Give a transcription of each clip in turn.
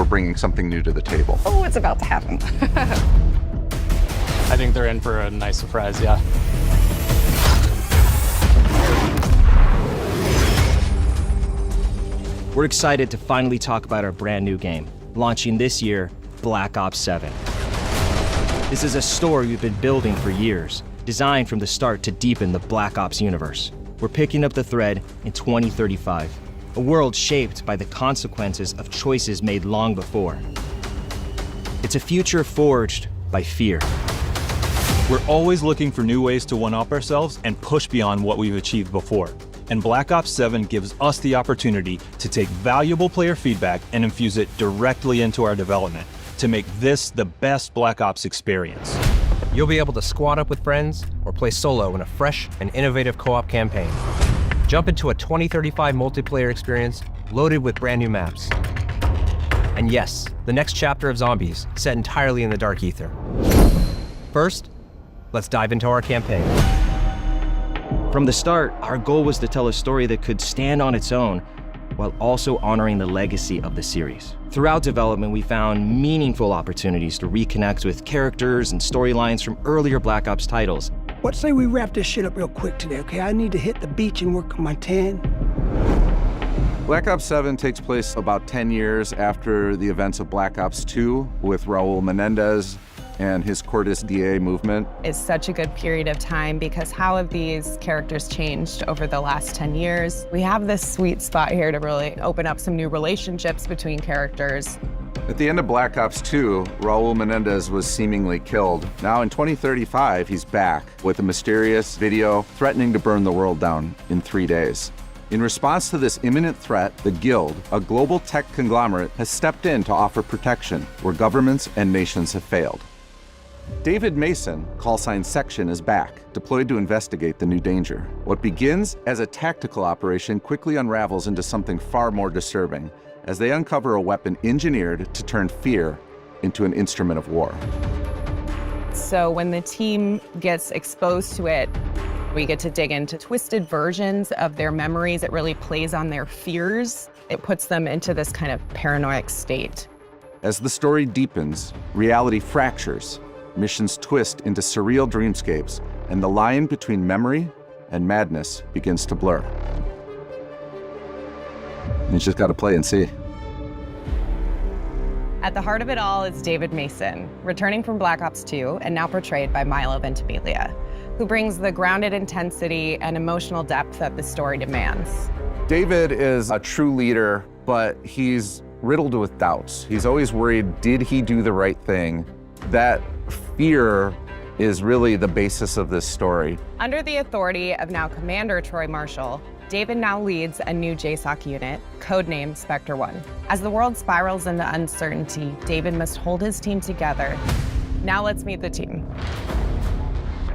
we're bringing something new to the table. Oh, it's about to happen. I think they're in for a nice surprise, yeah. We're excited to finally talk about our brand new game, launching this year, Black Ops 7. This is a story we've been building for years, designed from the start to deepen the Black Ops universe. We're picking up the thread in 2035, a world shaped by the consequences of choices made long before. It's a future forged by fear. We're always looking for new ways to one-up ourselves and push beyond what we've achieved before. And Black Ops 7 gives us the opportunity to take valuable player feedback and infuse it directly into our development to make this the best Black Ops experience. You'll be able to squad up with friends or play solo in a fresh and innovative co-op campaign. Jump into a 2035 multiplayer experience loaded with brand new maps. And yes, the next chapter of Zombies, set entirely in the dark ether. First, let's dive into our campaign. From the start, our goal was to tell a story that could stand on its own while also honoring the legacy of the series. Throughout development, we found meaningful opportunities to reconnect with characters and storylines from earlier Black Ops titles. What say we wrap this shit up real quick today, okay? I need to hit the beach and work on my tan. Black Ops 7 takes place about 10 years after the events of Black Ops 2 with Raul Menendez and his Cortes DA movement. It's such a good period of time because how have these characters changed over the last 10 years? We have this sweet spot here to really open up some new relationships between characters. At the end of Black Ops 2, Raul Menendez was seemingly killed. Now in 2035, he's back with a mysterious video threatening to burn the world down in 3 days. In response to this imminent threat, the Guild, a global tech conglomerate, has stepped in to offer protection where governments and nations have failed. David Mason, callsign Section, is back, deployed to investigate the new danger. What begins as a tactical operation quickly unravels into something far more disturbing, as they uncover a weapon engineered to turn fear into an instrument of war. So when the team gets exposed to it, we get to dig into twisted versions of their memories. It really plays on their fears. It puts them into this kind of paranoid state. As the story deepens, reality fractures, missions twist into surreal dreamscapes, and the line between memory and madness begins to blur. You just gotta play and see. At the heart of it all is David Mason, returning from Black Ops 2 and now portrayed by Milo Ventimiglia, who brings the grounded intensity and emotional depth that the story demands. David is a true leader, but he's riddled with doubts. He's always worried, did he do the right thing? That fear is really the basis of this story. Under the authority of now Commander Troy Marshall, David now leads a new JSOC unit, codenamed Spectre 1. As the world spirals into uncertainty, David must hold his team together. Now let's meet the team.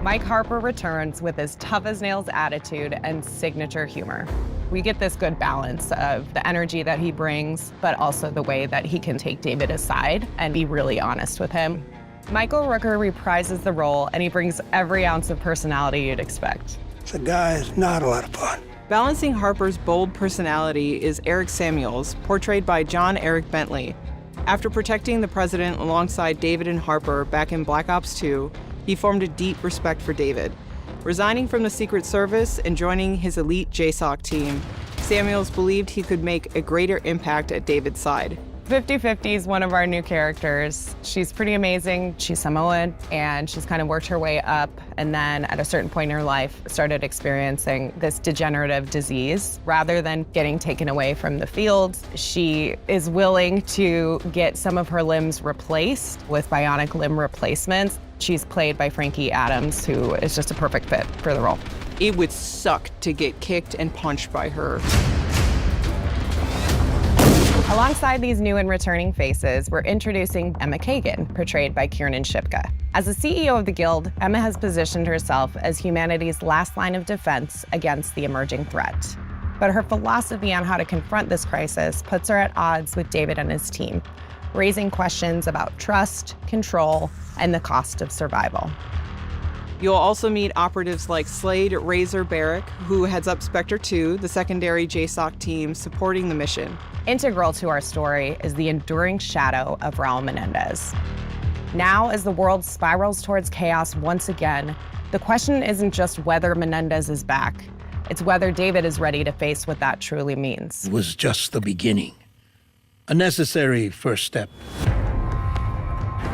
Mike Harper returns with his tough-as-nails attitude and signature humor. We get this good balance of the energy that he brings, but also the way that he can take David aside and be really honest with him. Michael Rooker reprises the role, and he brings every ounce of personality you'd expect. The guy is not a lot of fun. Balancing Harper's bold personality is Eric Samuels, portrayed by John Eric Bentley. After protecting the president alongside David and Harper back in Black Ops 2, he formed a deep respect for David. Resigning from the Secret Service and joining his elite JSOC team, Samuels believed he could make a greater impact at David's side. 50-50 is one of our new characters. She's pretty amazing. She's Samoan, and she's kind of worked her way up, and then at a certain point in her life, started experiencing this degenerative disease. Rather than getting taken away from the fields, she is willing to get some of her limbs replaced with bionic limb replacements. She's played by Frankie Adams, who is just a perfect fit for the role. It would suck to get kicked and punched by her. Alongside these new and returning faces, we're introducing Emma Kagan, portrayed by Kiernan Shipka. As the CEO of the Guild, Emma has positioned herself as humanity's last line of defense against the emerging threat. But her philosophy on how to confront this crisis puts her at odds with David and his team, raising questions about trust, control, and the cost of survival. You'll also meet operatives like Slade Razor Barrick, who heads up Spectre 2, the secondary JSOC team supporting the mission. Integral to our story is the enduring shadow of Raul Menendez. Now, as the world spirals towards chaos once again, the question isn't just whether Menendez is back, it's whether David is ready to face what that truly means. It was just the beginning, a necessary first step.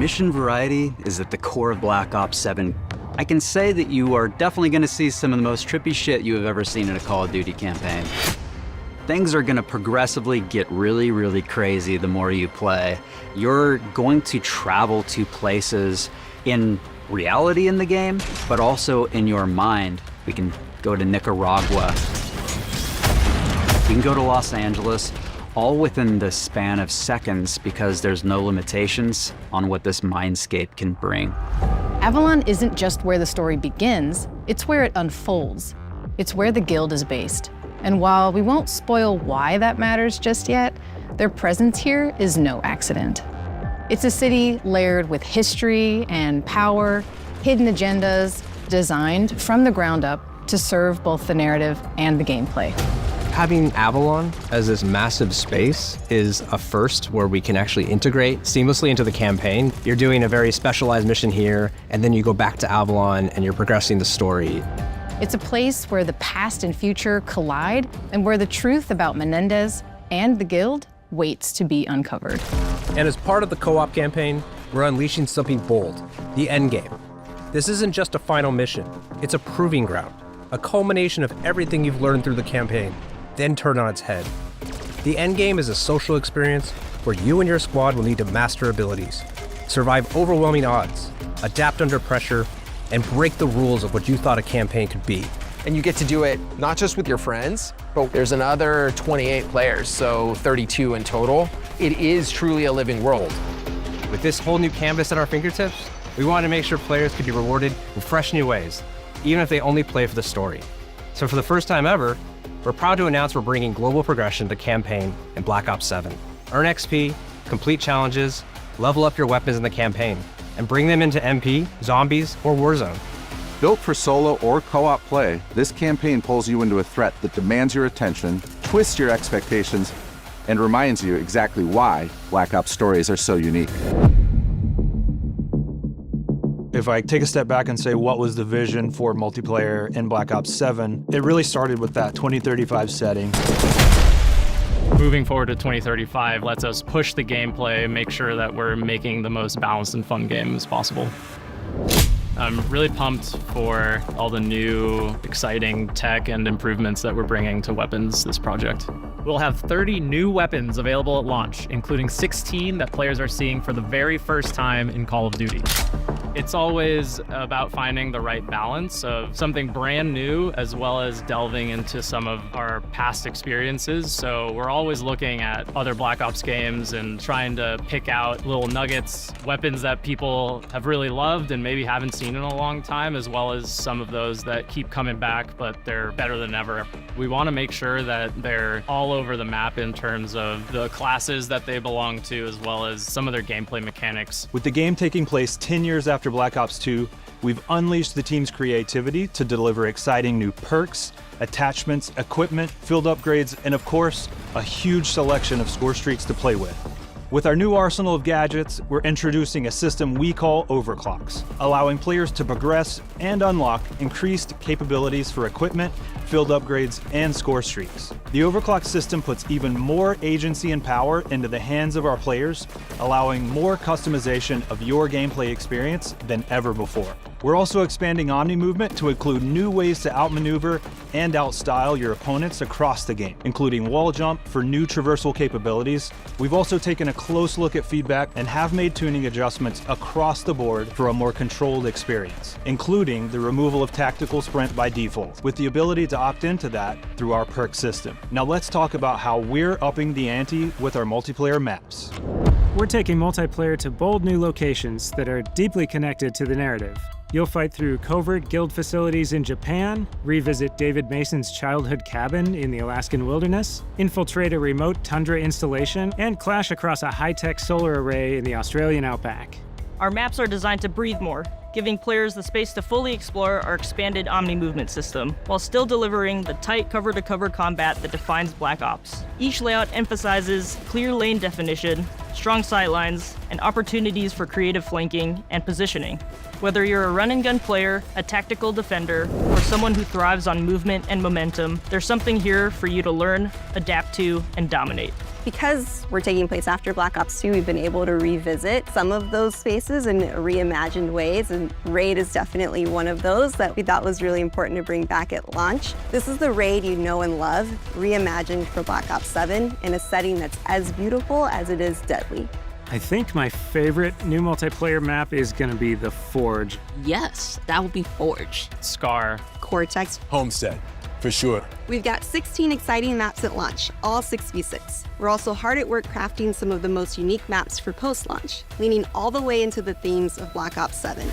Mission variety is at the core of Black Ops 7. I can say that you are definitely going to see some of the most trippy shit you have ever seen in a Call of Duty campaign. Things are going to progressively get really, really crazy the more you play. You're going to travel to places in reality in the game, but also in your mind. We can go to Nicaragua. We can go to Los Angeles, all within the span of seconds because there's no limitations on what this mindscape can bring. Avalon isn't just where the story begins, it's where it unfolds. It's where the guild is based. And while we won't spoil why that matters just yet, their presence here is no accident. It's a city layered with history and power, hidden agendas, designed from the ground up to serve both the narrative and the gameplay. Having Avalon as this massive space is a first where we can actually integrate seamlessly into the campaign. You're doing a very specialized mission here, and then you go back to Avalon and you're progressing the story. It's a place where the past and future collide and where the truth about Menendez and the guild waits to be uncovered. And as part of the co-op campaign, we're unleashing something bold, the endgame. This isn't just a final mission, it's a proving ground, a culmination of everything you've learned through the campaign, then turned on its head. The endgame is a social experience where you and your squad will need to master abilities, survive overwhelming odds, adapt under pressure, and break the rules of what you thought a campaign could be. And you get to do it not just with your friends, but there's another 28 players, so 32 in total. It is truly a living world. With this whole new canvas at our fingertips, we wanted to make sure players could be rewarded in fresh new ways, even if they only play for the story. So for the first time ever, we're proud to announce we're bringing global progression to campaign in Black Ops 7. Earn XP, complete challenges, level up your weapons in the campaign, and bring them into MP, zombies, or Warzone. Built for solo or co-op play, this campaign pulls you into a threat that demands your attention, twists your expectations, and reminds you exactly why Black Ops stories are so unique. If I take a step back and say what was the vision for multiplayer in Black Ops 7, it really started with that 2035 setting. Moving forward to 2035 lets us push the gameplay, make sure that we're making the most balanced and fun game as possible. I'm really pumped for all the new, exciting tech and improvements that we're bringing to weapons this project. We'll have 30 new weapons available at launch, including 16 that players are seeing for the very first time in Call of Duty. It's always about finding the right balance of something brand new as well as delving into some of our past experiences. So we're always looking at other Black Ops games and trying to pick out little nuggets, weapons that people have really loved and maybe haven't seen in a long time, as well as some of those that keep coming back, but they're better than ever. We want to make sure that they're all over the map in terms of the classes that they belong to, as well as some of their gameplay mechanics. With the game taking place 10 years after Black Ops 2, we've unleashed the team's creativity to deliver exciting new perks, attachments, equipment, field upgrades, and of course, a huge selection of score streaks to play with. With our new arsenal of gadgets, we're introducing a system we call overclocks, allowing players to progress and unlock increased capabilities for equipment, field upgrades, and score streaks. The overclock system puts even more agency and power into the hands of our players, allowing more customization of your gameplay experience than ever before. We're also expanding Omnimovement to include new ways to outmaneuver and outstyle your opponents across the game, including wall jump for new traversal capabilities. We've also taken a close look at feedback and have made tuning adjustments across the board for a more controlled experience, including the removal of tactical sprint by default, with the ability to opt into that through our perk system. Now let's talk about how we're upping the ante with our multiplayer maps. We're taking multiplayer to bold new locations that are deeply connected to the narrative. You'll fight through covert guild facilities in Japan, revisit David Mason's childhood cabin in the Alaskan wilderness, infiltrate a remote tundra installation, and clash across a high-tech solar array in the Australian outback. Our maps are designed to breathe more, giving players the space to fully explore our expanded Omnimovement system, while still delivering the tight cover-to-cover combat that defines Black Ops. Each layout emphasizes clear lane definition, strong sightlines, and opportunities for creative flanking and positioning. Whether you're a run-and-gun player, a tactical defender, or someone who thrives on movement and momentum, there's something here for you to learn, adapt to, and dominate. Because we're taking place after Black Ops 2, we've been able to revisit some of those spaces in reimagined ways, and Raid is definitely one of those that we thought was really important to bring back at launch. This is the Raid you know and love, reimagined for Black Ops 7 in a setting that's as beautiful as it is deadly. I think my favorite new multiplayer map is going to be the Forge. Yes, that would be Forge. Scar. Cortex. Homestead, for sure. We've got 16 exciting maps at launch, all 6v6. We're also hard at work crafting some of the most unique maps for post-launch, leaning all the way into the themes of Black Ops 7.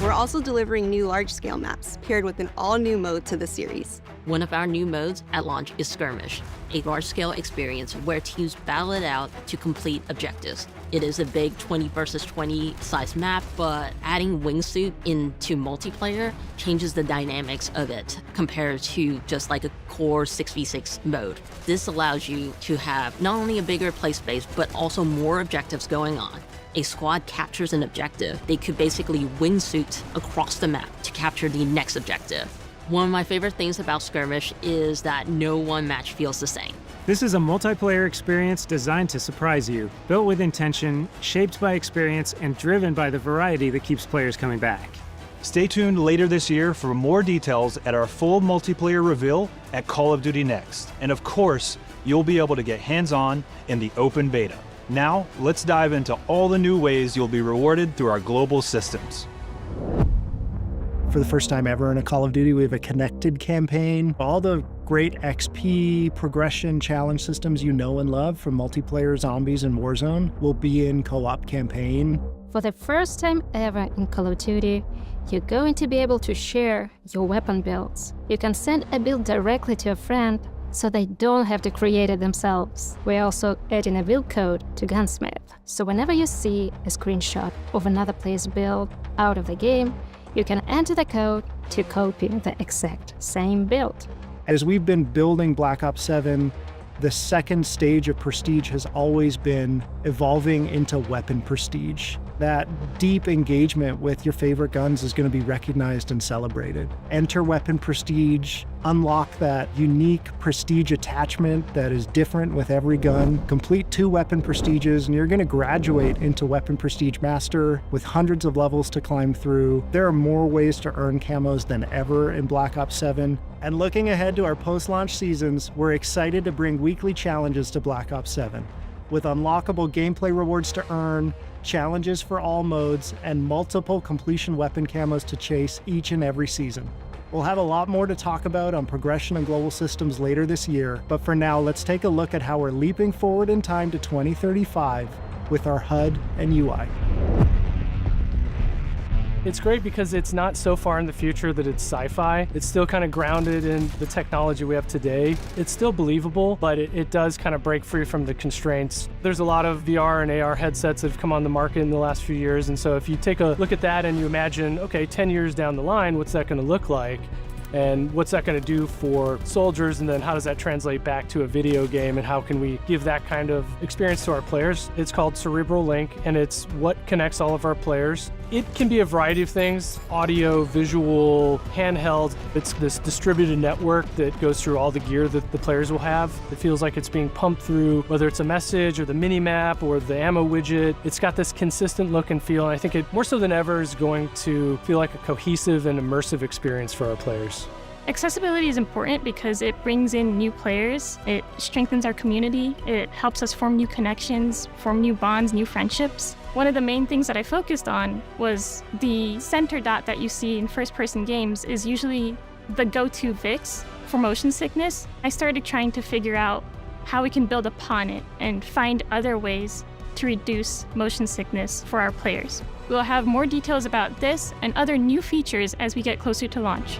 We're also delivering new large-scale maps, paired with an all-new mode to the series. One of our new modes at launch is Skirmish, a large-scale experience where teams battle it out to complete objectives. It is a big 20 versus 20 size map, but adding wingsuit into multiplayer changes the dynamics of it compared to just like a core 6v6 mode. This allows you to have not only a bigger play space, but also more objectives going on. A squad captures an objective, they could basically wingsuit across the map to capture the next objective. One of my favorite things about Skirmish is that no one match feels the same. This is a multiplayer experience designed to surprise you, built with intention, shaped by experience, and driven by the variety that keeps players coming back. Stay tuned later this year for more details at our full multiplayer reveal at Call of Duty Next. And of course, you'll be able to get hands-on in the open beta. Now, let's dive into all the new ways you'll be rewarded through our global systems. For the first time ever in a Call of Duty, we have a connected campaign. All the great XP, progression, challenge systems you know and love from multiplayer, zombies, and Warzone will be in co-op campaign. For the first time ever in Call of Duty, you're going to be able to share your weapon builds. You can send a build directly to a friend, so they don't have to create it themselves. We're also adding a build code to Gunsmith, so whenever you see a screenshot of another player's build out of the game, you can enter the code to copy the exact same build. As we've been building Black Ops 7, the second stage of Prestige has always been evolving into weapon Prestige. That deep engagement with your favorite guns is going to be recognized and celebrated. Enter weapon Prestige, unlock that unique Prestige attachment that is different with every gun, complete 2 weapon Prestiges, and you're going to graduate into weapon Prestige Master with hundreds of levels to climb through. There are more ways to earn camos than ever in Black Ops 7. And looking ahead to our post-launch seasons, we're excited to bring weekly challenges to Black Ops 7, with unlockable gameplay rewards to earn, challenges for all modes, and multiple completion weapon camos to chase each and every season. We'll have a lot more to talk about on progression and global systems later this year, but for now, let's take a look at how we're leaping forward in time to 2035 with our HUD and UI. It's great because it's not so far in the future that it's sci-fi. It's still kind of grounded in the technology we have today. It's still believable, but it does kind of break free from the constraints. There's a lot of VR and AR headsets that have come on the market in the last few years, and so if you take a look at that and you imagine, okay, 10 years down the line, what's that going to look like? And what's that going to do for soldiers, and then how does that translate back to a video game, and how can we give that kind of experience to our players? It's called Cerebral Link, and it's what connects all of our players. It can be a variety of things: audio, visual, handheld. It's this distributed network that goes through all the gear that the players will have. It feels like it's being pumped through, whether it's a message or the mini-map or the ammo widget. It's got this consistent look and feel, and I think it, more so than ever, is going to feel like a cohesive and immersive experience for our players. Accessibility is important because it brings in new players, it strengthens our community, it helps us form new connections, form new bonds, new friendships. One of the main things that I focused on was the center dot that you see in first-person games is usually the go-to fix for motion sickness. I started trying to figure out how we can build upon it and find other ways to reduce motion sickness for our players. We'll have more details about this and other new features as we get closer to launch.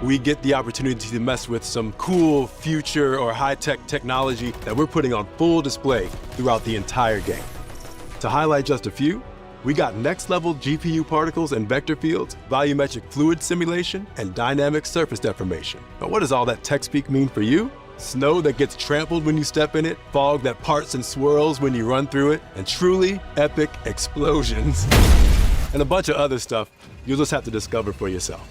we get the opportunity to mess with some cool future or high-tech technology that we're putting on full display throughout the entire game. To highlight just a few, we got next-level GPU particles and vector fields, volumetric fluid simulation, and dynamic surface deformation. Now, what does all that tech speak mean for you? Snow that gets trampled when you step in it, fog that parts and swirls when you run through it, and truly epic explosions. And a bunch of other stuff you'll just have to discover for yourself.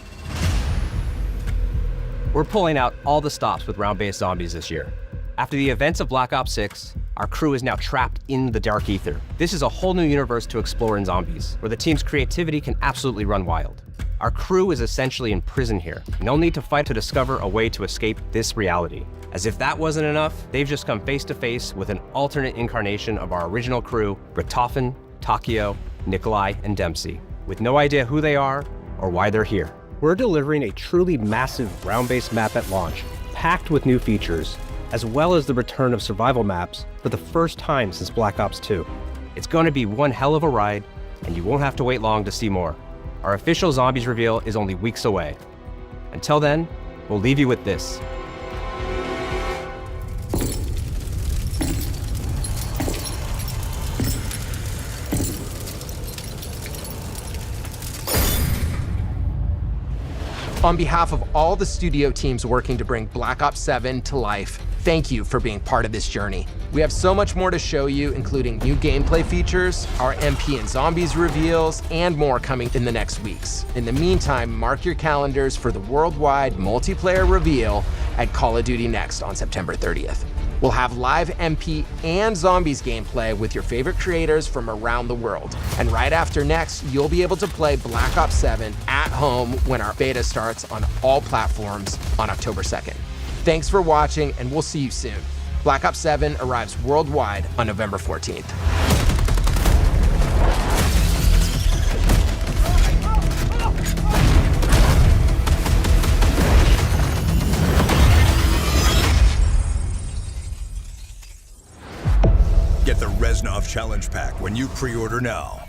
We're pulling out all the stops with round-based zombies this year. After the events of Black Ops 6, our crew is now trapped in the dark ether. This is a whole new universe to explore in zombies, where the team's creativity can absolutely run wild. Our crew is essentially in prison here. No need to fight to discover a way to escape this reality. As if that wasn't enough, they've just come face to face with an alternate incarnation of our original crew, Richtofen, Tokyo, Nikolai, and Dempsey, with no idea who they are or why they're here. We're delivering a truly massive ground-based map at launch, packed with new features, as well as the return of survival maps for the first time since Black Ops 2. It's going to be one hell of a ride, and you won't have to wait long to see more. Our official Zombies reveal is only weeks away. Until then, we'll leave you with this. On behalf of all the studio teams working to bring Black Ops 7 to life, thank you for being part of this journey. We have so much more to show you, including new gameplay features, our MP and Zombies reveals, and more coming in the next weeks. In the meantime, mark your calendars for the worldwide multiplayer reveal at Call of Duty Next on September 30th. We'll have live MP and Zombies gameplay with your favorite creators from around the world. And right after Next, you'll be able to play Black Ops 7 at home when our beta starts on all platforms on October 2nd. Thanks for watching, and we'll see you soon. Black Ops 7 arrives worldwide on November 14th. Get the Reznov Challenge Pack when you pre-order now.